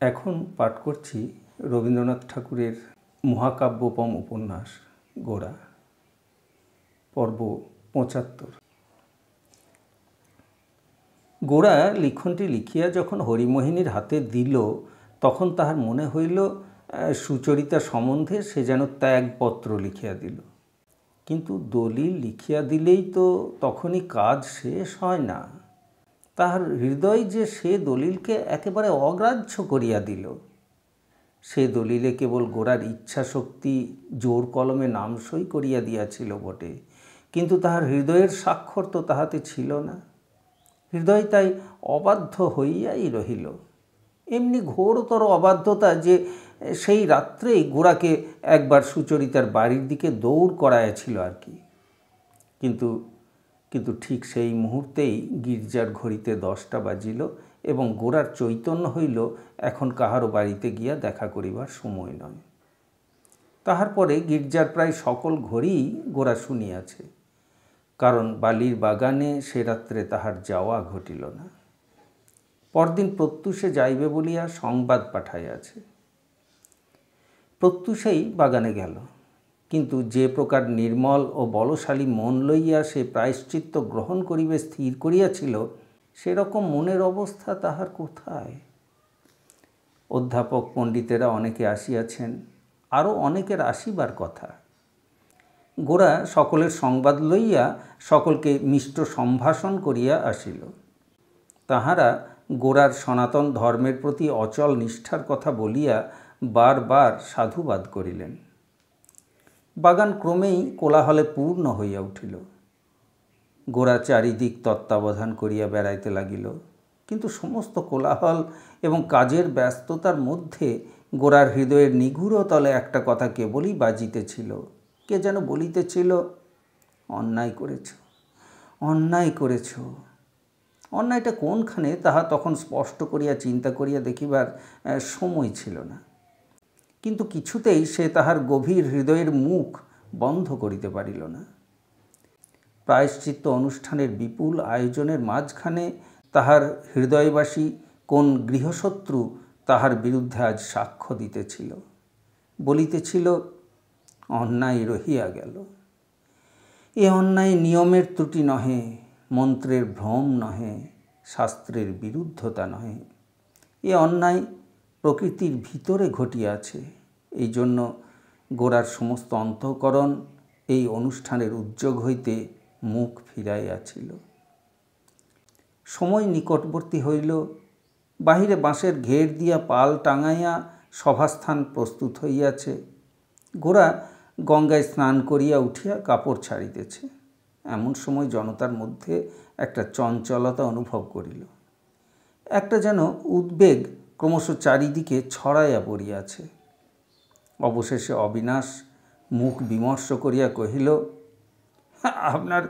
এখন পাঠ করছি রবীন্দ্রনাথ ঠাকুরের মহাকাব্যপম উপন্যাস গোরা, পর্ব ৭৫। গোরা লিখনটি লিখিয়া যখন হরিমোহিনীর হাতে দিল, তখন তাহার মনে হইল সুচরিতা সম্বন্ধে সে যেন ত্যাগপত্র লিখিয়া দিল। কিন্তু দলিল লিখিয়া দিলেই তো তখনই কাজ শেষ হয় না। তাহার হৃদয় যে সে দলিলকে একেবারে অগ্রাহ্য করিয়া দিল। সে দলিলে কেবল গোরার ইচ্ছাশক্তি জোর কলমে নাম সই করিয়া দিয়াছিল বটে, কিন্তু তাহার হৃদয়ের স্বাক্ষর তো তাহাতে ছিল না। হৃদয় তাই অবাধ্য হইয়াই রহিল। এমনি ঘোরতর অবাধ্যতা যে সেই রাত্রেই গোরাকে একবার সুচরিতার বাড়ির দিকে দৌড় করাইয়াছিল আর কি। কিন্তু ঠিক সেই মুহূর্তেই গির্জার ঘড়িতে 10টা বাজিল এবং গোরার চৈতন্য হইল এখন কাহারও বাড়িতে গিয়া দেখা করিবার সময় নয়। তাহার পরে গির্জার প্রায় সকল ঘড়িই গোরা শুনিয়াছে, কারণ বালির বাগানে সে রাত্রে তাহার যাওয়া ঘটিল না। পরদিন প্রত্যুষে যাইবে বলিয়া সংবাদ পাঠাইয়াছে। প্রত্যুষেই বাগানে গেল, কিন্তু যে প্রকার নির্মল ও বলশালী মন লইয়া সে প্রায়শ্চিত্ত গ্রহণ করিবে স্থির করিয়াছিল, সেরকম মনের অবস্থা তাহার কোথায়? অধ্যাপক পণ্ডিতেরা অনেকে আসিয়াছেন, আরও অনেকের আসিবার কথা। গোরা সকলের সংবাদ লইয়া সকলকে মিষ্ট সম্ভাষণ করিয়া আসিল। তাহারা গোরার সনাতন ধর্মের প্রতি অচল নিষ্ঠার কথা বলিয়া বারবার সাধুবাদ করিলেন। বাগান ক্রমেই কোলাহলে পূর্ণ হইয়া উঠিল। গোরা চারিদিক তত্ত্বাবধান করিয়া বেড়াইতে লাগিল, কিন্তু সমস্ত কোলাহল এবং কাজের ব্যস্ততার মধ্যে গোরার হৃদয়ের নিগূঢ় তলে একটা কথা কেবলই বাজিতেছিল। কে যেন বলিতেছিল, অন্যায় করেছ, অন্যায় করেছ। অন্যায়টা কোনখানে তাহা তখন স্পষ্ট করিয়া চিন্তা করিয়া দেখিবার সময় ছিল না। কিন্তু কিছুতেই সে তাহার গভীর হৃদয়ের মুখ বন্ধ করিতে পারিল না। প্রায়শ্চিত্ত অনুষ্ঠানের বিপুল আয়োজনের মাঝখানে তাহার হৃদয়বাসী কোন গৃহশত্রু তাহার বিরুদ্ধে আজ সাক্ষ্য দিতেছিল, বলিতেছিল, অন্যায় রহিয়া গেল। এ অন্যায় নিয়মের ত্রুটি নহে, মন্ত্রের ভ্রম নহে, শাস্ত্রের বিরুদ্ধতা নহে। এ অন্যায় প্রকৃতির ভিতরে ঘটিয়াছে। এই জন্য গোরার সমস্ত অন্তঃকরণ এই অনুষ্ঠানের উদ্যোগ হইতে মুখ ফিরাইয়াছিল। সময় নিকটবর্তী হইল। বাহিরে বাঁশের ঘের দিয়া পাল টাঙাইয়া সভাস্থান প্রস্তুত হইয়াছে। গোরা গঙ্গায় স্নান করিয়া উঠিয়া কাপড় ছাড়িতেছে। এমন সময় জনতার মধ্যে একটা চঞ্চলতা অনুভব করিল। একটা যেন উদ্বেগ ক্রমশ চারিদিকে ছড়াইয়া পড়িয়াছে। অবশেষে অবিনাশ মুখ বিমর্ষ করিয়া কহিল, আপনার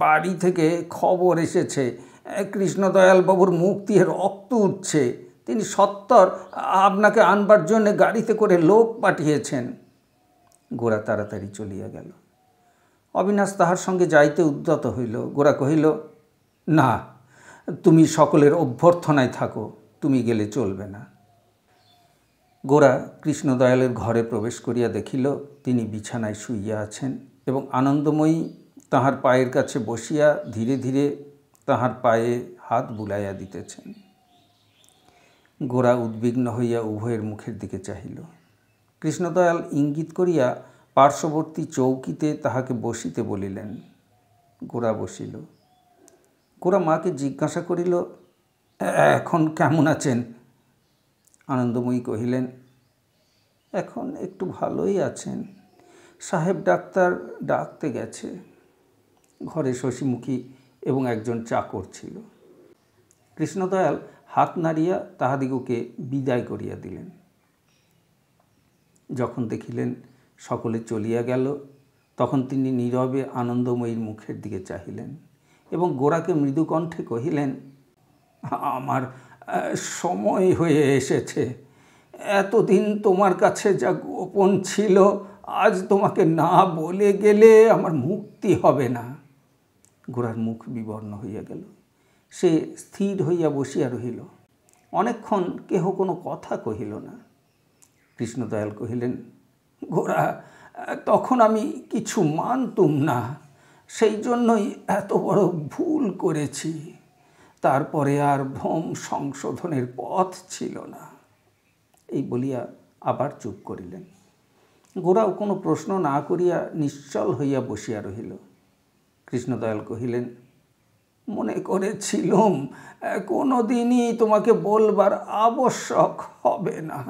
বাড়ি থেকে খবর এসেছে, কৃষ্ণদয়াল বাবুর মুখ দিয়ে রক্ত উঠছে। তিনি সত্বর আপনাকে আনবার জন্যে গাড়িতে করে লোক পাঠিয়েছেন। গোরা তাড়াতাড়ি চলিয়া গেল। অবিনাশ তাহার সঙ্গে যাইতে উদ্যত হইল। গোরা কহিল, না, তুমি সকলের অভ্যর্থনায় থাকো, তুমি গেলে চলবে না। গোরা কৃষ্ণদয়ালের ঘরে প্রবেশ করিয়া দেখিল তিনি বিছানায় শুইয়া আছেন এবং আনন্দময়ী তাহার পায়ের কাছে বসিয়া ধীরে ধীরে তাহার পায়ে হাত বুলাইয়া দিতেছেন। গোরা উদ্বিগ্ন হইয়া উভয়ের মুখের দিকে চাহিল। কৃষ্ণদয়াল ইঙ্গিত করিয়া পার্শ্ববর্তী চৌকিতে তাহাকে বসিতে বলিলেন। গোরা বসিল। গোরা মাকে জিজ্ঞাসা করিল, এখন কেমন আছেন? আনন্দময়ী কহিলেন, এখন একটু ভালোই আছেন। সাহেব ডাক্তার ডাকতে গেছে। ঘরে শশীমুখী এবং একজন চাকর ছিল। কৃষ্ণদয়াল হাত নাড়িয়া তাহাদিগকে বিদায় করিয়া দিলেন। যখন দেখিলেন সকলে চলিয়া গেল, তখন তিনি নীরবে আনন্দময়ীর মুখের দিকে চাহিলেন এবং গোরাকে মৃদুকণ্ঠে কহিলেন, আমার সময় হয়ে এসেছে। এতদিন তোমার কাছে যা গোপন ছিল, আজ তোমাকে না বলে গেলে আমার মুক্তি হবে না। গোরার মুখ বিবর্ণ হইয়া গেল। সে স্থির হইয়া বসিয়া রহিল। অনেকক্ষণ কেহ কোনো কথা কহিল না। কৃষ্ণদয়াল কহিলেন, গোরা, তখন আমি কিছু মানতুম না, সেই জন্যই এত বড় ভুল করেছি। তারপরে আর ভ্রম সংশোধনের পথ ছিল না। এই বলিয়া আবার চুপ করিলেন। গোরাও কোনো প্রশ্ন না করিয়া নিশ্চল হইয়া বসিয়া রহিল। কৃষ্ণদয়াল কহিলেন, মনে করেছিলুম কোনো দিনই তোমাকে বলবার আবশ্যক হবে না,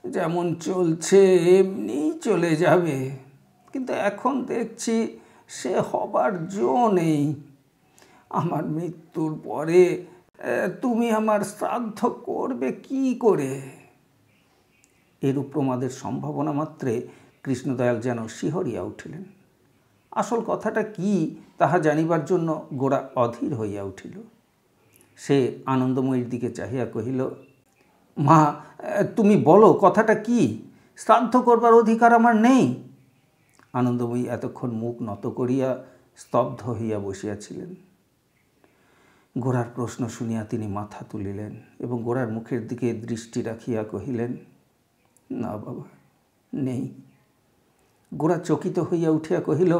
যেমন চলছে এমনি চলে যাবে, কিন্তু এখন দেখছি সে হবার জো নেই। আমার মৃত্যুর পরে তুমি আমার শ্রাদ্ধ করবে কি করে? এরূপ প্রমাদের সম্ভাবনা মাত্রে কৃষ্ণদয়াল যেন শিহরিয়া উঠিলেন। আসল কথাটা কি তাহা জানিবার জন্য গোরা অধীর হইয়া উঠিল। সে আনন্দময়ীর দিকে চাহিয়া কহিল, মা, তুমি বলো কথাটা কি? শ্রাদ্ধ করবার অধিকার আমার নেই। আনন্দময়ী এতক্ষণ মুখ নত করিয়া স্তব্ধ হইয়া বসিয়াছিলেন। গোরার প্রশ্ন শুনিয়া তিনি মাথা তুলিলেন এবং গোরার মুখের দিকে দৃষ্টি রাখিয়া কহিলেন, না বাবা, নেই। গোরা চকিত হইয়া উঠিয়া কহিল,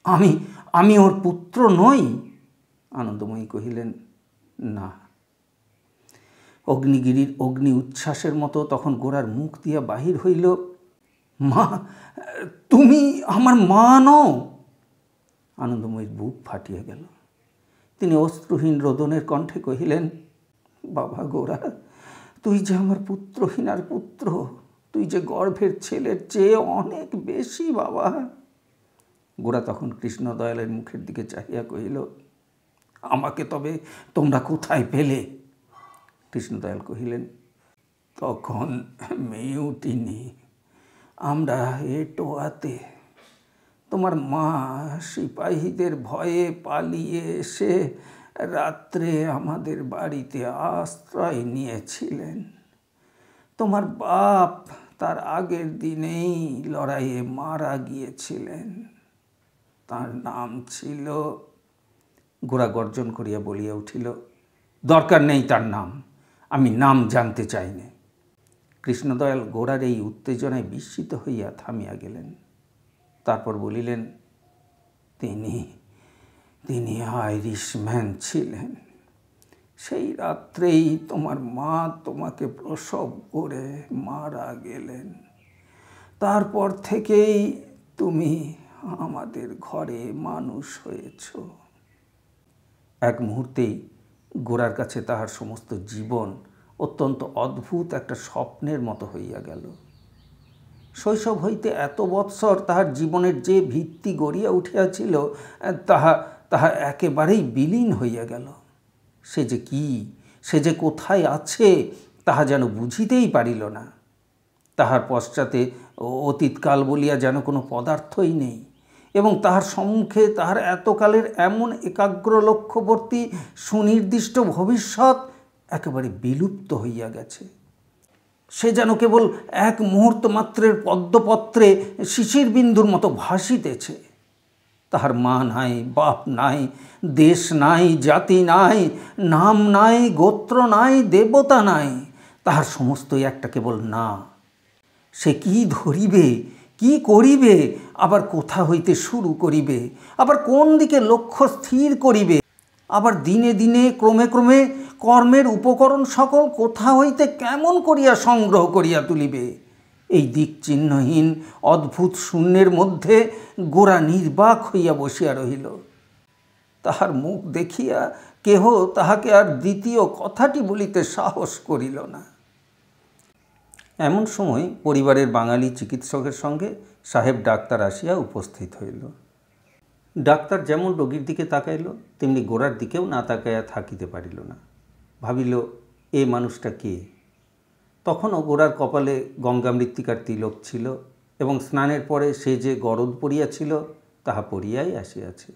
আমি আমি ওর পুত্র নই? আনন্দময়ী কহিলেন, না। অগ্নিগিরির অগ্নি উচ্ছ্বাসের মতো তখন গোরার মুখ দিয়া বাহির হইল, মা, তুমি আমার মা নও? আনন্দময়ীর বুক ফাটিয়া গেল। তিনি অশ্রুহীন রোদনের কণ্ঠে কহিলেন, বাবা গোরা, তুই যে আমার পুত্রহীনার পুত্র, তুই যে গর্ভের ছেলের চেয়ে অনেক বেশি বাবা। গোরা তখন কৃষ্ণদয়ালের মুখের দিকে চাহিয়া কহিল, আমাকে তবে তোমরা কোথায় পেলে? কৃষ্ণদয়াল কহিলেন, তখন মিউটিনি, আমরা এটোয়াতে। তোমার মা সিপাহীদের ভয়ে পালিয়ে এসে রাত্রে আমাদের বাড়িতে আশ্রয় নিয়েছিলেন। তোমার বাপ তার আগের দিনেই লড়াইয়ে মারা গিয়েছিলেন। তার নাম ছিল, গোরা গর্জন করিয়া বলিয়া উঠিল, দরকার নেই তার নাম, আমি নাম জানতে চাই না। কৃষ্ণদয়াল গোরার এই উত্তেজনায় বিস্মিত হইয়া থামিয়া গেলেন। তারপর বলিলেন, তিনি আইরিশম্যান ছিলেন। সেই রাত্রেই তোমার মা তোমাকে প্রসব করে মারা গেলেন। তারপর থেকেই তুমি আমাদের ঘরে মানুষ হয়েছ। এক মুহূর্তেই গোরার কাছে তাহার সমস্ত জীবন অত্যন্ত অদ্ভুত একটা স্বপ্নের মতো হইয়া গেল। শৈশব হইতে এত বৎসর তাহার জীবনের যে ভিত্তি গড়িয়া উঠিয়াছিল তাহা একেবারেই বিলীন হইয়া গেল। সে যে কি, সে যে কোথায় আছে তাহা যেন বুঝিতেই পারিল না। তাহার পশ্চাতে অতীতকাল বলিয়া যেন কোনো পদার্থই নেই, এবং তাহার সম্মুখে তাহার এতকালের এমন একাগ্র লক্ষ্যবর্তী সুনির্দিষ্ট ভবিষ্যৎ একেবারে বিলুপ্ত হইয়া গেছে। সে যেন কেবল এক মুহূর্ত মাত্রের পদ্মপত্রে শিশির বিন্দুর মতো ভাসিতেছে। তাহার মা নাই, বাপ নাই, দেশ নাই, জাতি নাই, নাম নাই, গোত্র নাই, দেবতা নাই, তাহার সমস্তই একটা কেবল না। সে কি ধরিবে, কি করিবে, আবার কোথা হইতে শুরু করিবে, আবার কোন দিকে লক্ষ্য স্থির করিবে, আবার দিনে দিনে ক্রমে ক্রমে কর্মের উপকরণ সকল কোথা হইতে কেমন করিয়া সংগ্রহ করিয়া তুলিবে, এই দিকচিহ্নহীন অদ্ভুত শূন্যের মধ্যে গোরা নির্বাক হইয়া বসিয়া রহিল। তাহার মুখ দেখিয়া কেহ তাহাকে আর দ্বিতীয় কথাটি বলিতে সাহস করিল না। এমন সময় পরিবারের বাঙালি চিকিৎসকের সঙ্গে সাহেব ডাক্তার আসিয়া উপস্থিত হইল। ডাক্তার যেমন রোগীর দিকে তাকাইল, তেমনি গোরার দিকেও না তাকাইয়া থাকিতে পারিল না। ভাবিল, এ মানুষটা কে? তখনও গোরার কপালে গঙ্গা মৃত্তিকার তিলক ছিল, এবং স্নানের পরে সে যে গরদ পরিয়াছিল তাহা পরিয়াই আসিয়াছে।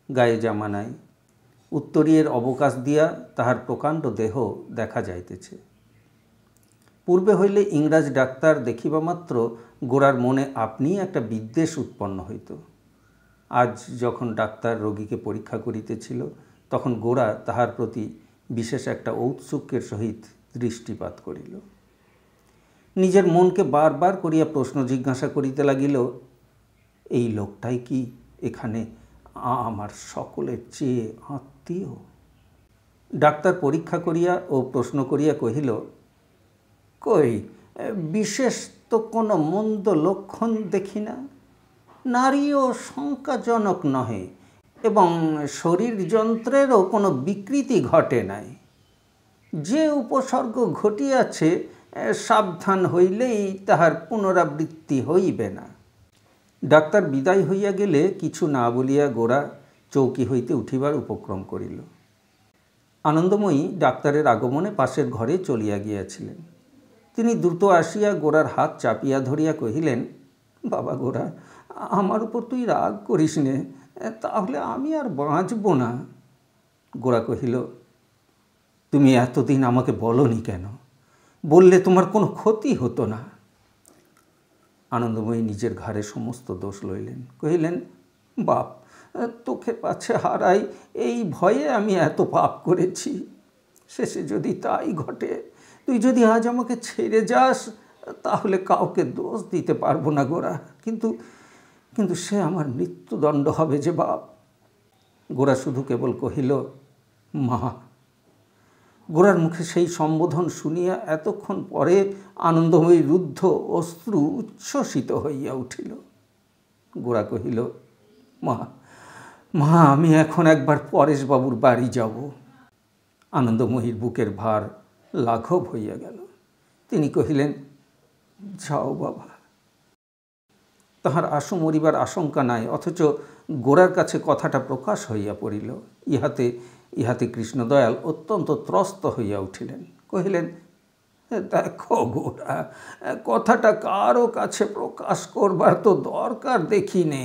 গায়ে জামা নাই, উত্তরীয়ের অবকাশ দিয়া তাহার প্রকাণ্ড দেহ দেখা যাইতেছে। পূর্বে হইলে ইংরাজ ডাক্তার দেখিবা মাত্র গোরার মনে আপনিই একটা বিদ্বেষ উৎপন্ন হইত। আজ যখন ডাক্তার রোগীকে পরীক্ষা করিতেছিল, তখন গোরা তাহার প্রতি বিশেষ একটা ঔৎসুক্যের সহিত দৃষ্টিপাত করিল। নিজের মনকে বারবার করিয়া প্রশ্ন জিজ্ঞাসা করিতে লাগিল, এই লোকটাই কি এখানে আমার সকলের চেয়ে আত্মীয়? ডাক্তার পরীক্ষা করিয়া ও প্রশ্ন করিয়া কহিল, কই, বিশেষ তো কোনো মন্দ লক্ষণ দেখি না। নারীও শঙ্কাজনক নহে এবং শরীর যন্ত্রেরও কোনো বিকৃতি ঘটে নাই। যে উপসর্গ ঘটিয়াছে সাবধান হইলেই তাহার পুনরাবৃত্তি হইবে না। ডাক্তার বিদায় হইয়া গেলে কিছু না বলিয়া গোরা চৌকি হইতে উঠিবার উপক্রম করিল। আনন্দময়ী ডাক্তারের আগমনে পাশের ঘরে চলিয়া গিয়াছিলেন। তিনি দ্রুত আসিয়া গোরার হাত চাপিয়া ধরিয়া কহিলেন, বাবা গোরা, আমার উপর তুই রাগ করিস নে, তাহলে আমি আর বাঁচব না। গোরা কহিল, তুমি এতদিন আমাকে বলনি কেন? বললে তোমার কোনো ক্ষতি হতো না। আনন্দময়ী নিজের ঘাড়ে সমস্ত দোষ লইলেন। কহিলেন, বাপ, তোকে পাছে হারাই এই ভয়ে আমি এত পাপ করেছি। শেষে যদি তাই ঘটে, তুই যদি আজ আমাকে ছেড়ে যাস, তাহলে কাউকে দোষ দিতে পারবো না গোরা, কিন্তু কিন্তু সে আমার মৃত্যুদণ্ড হবে যে বাপ। গোরা শুধু কেবল কহিল, মা। গোরার মুখে সেই সম্বোধন শুনিয়া এতক্ষণ পরে আনন্দময়ী রুদ্ধ অশ্রু উচ্ছ্বসিত হইয়া উঠিল। গোরা কহিল, মা, আমি এখন একবার পরেশবাবুর বাড়ি যাব। আনন্দময়ীর বুকের ভার লাঘব হইয়া গেল। তিনি কহিলেন, যাও বাবা। তাহার আশু মরিবার আশঙ্কা নাই, অথচ গোরার কাছে কথাটা প্রকাশ হইয়া পড়িল। ইহাতে কৃষ্ণদয়াল অত্যন্ত ত্রস্ত হইয়া উঠিলেন। কহিলেন, দেখো গোরা, কথাটা কারো কাছে প্রকাশ করবার তো দরকার দেখি নে।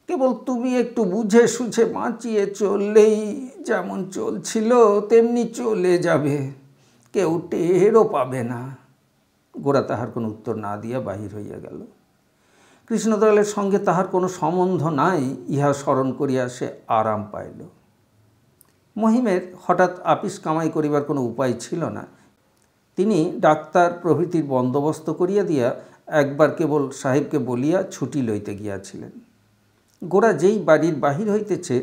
কেবল তুমি একটু বুঝে সুঝে বাঁচিয়ে চললেই যেমন চলছিল তেমনি চলে যাবে, কেউ টেরও পাবে না। গোরা তাহার কোনো উত্তর না দিয়া বাহির হইয়া গেল। কৃষ্ণদয়ালের সঙ্গে তাহার কোনো সম্বন্ধ নাই, ইহা স্মরণ করিয়া সে আরাম পাইল। মহিমের হঠাৎ আপিস কামাই করিবার কোনো উপায় ছিল না। তিনি ডাক্তার প্রভৃতির বন্দোবস্ত করিয়া দিয়া একবার কেবল সাহেবকে বলিয়া ছুটি লইতে গিয়াছিলেন। গোরা যেই বাড়ির বাহির হইতেছে,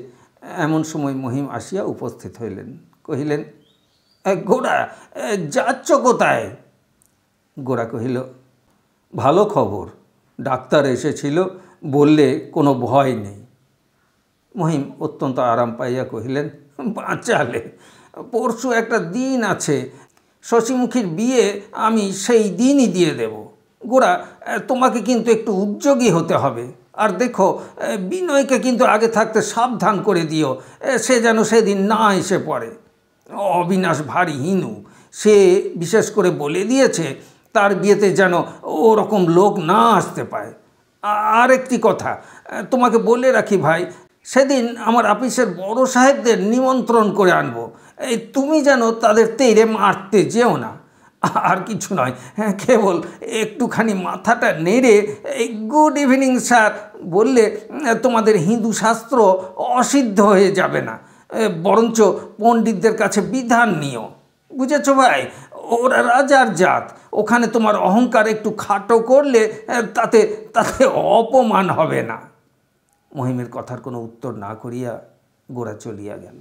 এমন সময় মহিম আসিয়া উপস্থিত হইলেন। কহিলেন, গোরা, যাচ্ছ কোথায়? গোরা কহিল, ভালো খবর, ডাক্তার এসেছিল, বললে কোনো ভয় নেই। মহিম অত্যন্ত আরাম পাইয়া কহিলেন, বাঁচালে। পরশু একটা দিন আছে, শশীমুখীর বিয়ে আমি সেই দিনই দিয়ে দেব। গোরা, তোমাকে কিন্তু একটু উদ্যোগী হতে হবে। আর দেখো, বিনয়কে কিন্তু আগে থাকতে সাবধান করে দিও, সে যেন সেদিন না এসে পড়ে। অবিনাশ ভারী হিনু, সে বিশেষ করে বলে দিয়েছে তার বিয়েতে যেন ওরকম লোক না আসতে পায়। আর একটি কথা তোমাকে বলে রাখি ভাই, সেদিন আমার আপিসের বড় সাহেবদের নিমন্ত্রণ করে আনবো, তুমি যেন তাদের তেড়ে মারতে যেও না। আর কিছু নয়, কেবল একটুখানি মাথাটা নেড়ে গুড ইভিনিং স্যার বললে তোমাদের হিন্দু শাস্ত্র অসিদ্ধ হয়ে যাবে না, বরঞ্চ পণ্ডিতদের কাছে বিধান নিও। বুঝেছো ভাই, ওরা রাজার জাত, ওখানে তোমার অহংকার একটু খাটো করলে তাতে অপমান হবে না। মহিমের কথার কোনো উত্তর না করিয়া গোরা চলিয়া গেল।